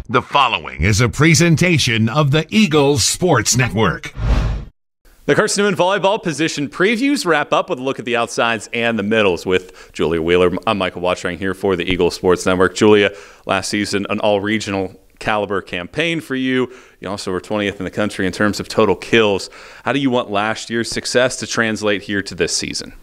The following is a presentation of the Eagles Sports Network. The Carson-Newman Volleyball position previews wrap up with a look at the outsides and the middles with Julia Wheeler. I'm Michael Watchering here for the Eagles Sports Network. Julia, last season, an all-regional caliber campaign for you. You also were 20th in the country in terms of total kills. How do you want last year's success to translate here to this season?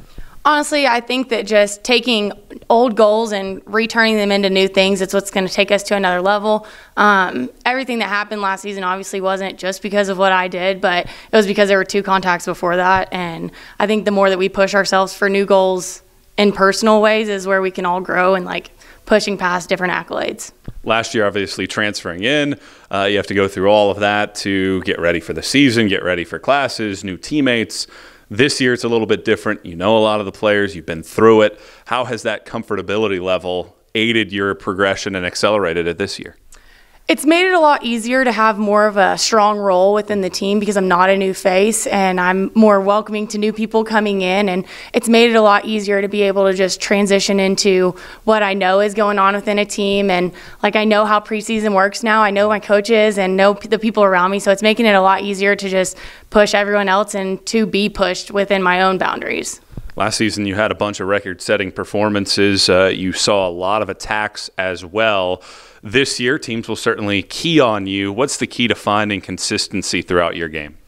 Honestly, I think that just taking old goals and returning them into new things, it's what's going to take us to another level. Everything that happened last season obviously wasn't just because of what I did, but it was because there were 2 contacts before that. And I think the more that we push ourselves for new goals in personal ways is where we can all grow and pushing past different accolades. Last year, obviously, transferring in, you have to go through all of that to get ready for the season, get ready for classes, new teammates. This year, it's a little bit different. You know a lot of the players. You've been through it. How has that comfortability level aided your progression and accelerated it this year? It's made it a lot easier to have more of a strong role within the team because I'm not a new face and I'm more welcoming to new people coming in, and it's made it a lot easier to be able to just transition into what I know is going on within a team. And I know how preseason works now. I know my coaches and know the people around me, so it's making it a lot easier to just push everyone else and to be pushed within my own boundaries. Last season, you had a bunch of record-setting performances. You saw a lot of attacks as well. This year, teams will certainly key on you. What's the key to finding consistency throughout your game?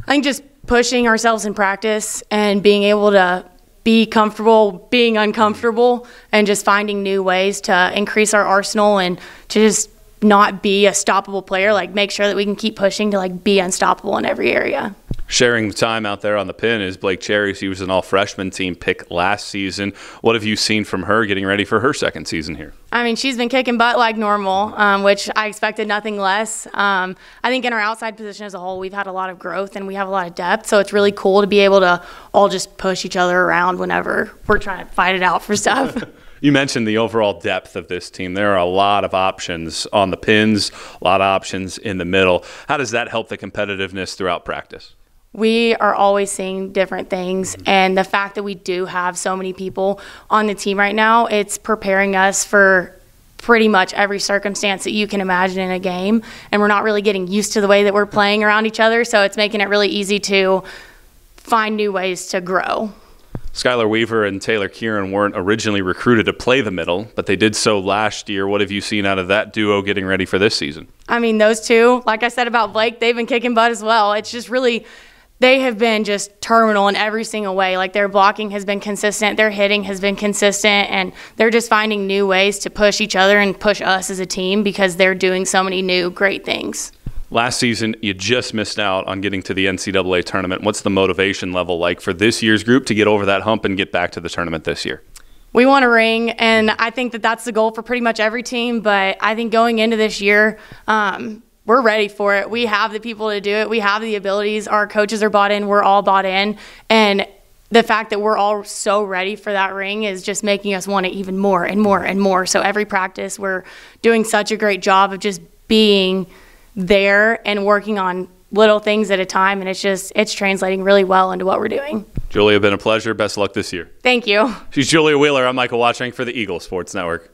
I think just pushing ourselves in practice and being able to be comfortable being uncomfortable and just finding new ways to increase our arsenal and to just not be a stoppable player, make sure that we can keep pushing to be unstoppable in every area. Sharing the time out there on the pin is Blake Cherries. He was an all-freshman team pick last season. What have you seen from her getting ready for her second season here? I mean, she's been kicking butt like normal, which I expected nothing less. I think in our outside position as a whole, we've had a lot of growth and we have a lot of depth, so it's really cool to be able to all just push each other around whenever we're trying to fight it out for stuff. You mentioned the overall depth of this team. There are a lot of options on the pins, a lot of options in the middle. How does that help the competitiveness throughout practice? We are always seeing different things, and the fact that we do have so many people on the team right now, it's preparing us for pretty much every circumstance that you can imagine in a game, and we're not really getting used to the way that we're playing around each other, so it's making it really easy to find new ways to grow. Skylar Weaver and Taylor Kieran weren't originally recruited to play the middle, but they did so last year. What have you seen out of that duo getting ready for this season? I mean, those two, like I said about Blake, they've been kicking butt as well. It's just really – they have been just terminal in every single way. Their blocking has been consistent, their hitting has been consistent, and they're just finding new ways to push each other and push us as a team because they're doing so many new great things. Last season, you just missed out on getting to the NCAA tournament. What's the motivation level like for this year's group to get over that hump and get back to the tournament this year? We want a ring, and I think that that's the goal for pretty much every team, but I think going into this year, we're ready for it. We have the people to do it. We have the abilities. Our coaches are bought in. We're all bought in. And the fact that we're all so ready for that ring is just making us want it even more and more and more. So every practice, we're doing such a great job of just being there and working on little things at a time. And it's translating really well into what we're doing. Julia, been a pleasure. Best of luck this year. Thank you. She's Julia Wheeler. I'm Michael Watchering for the Eagles Sports Network.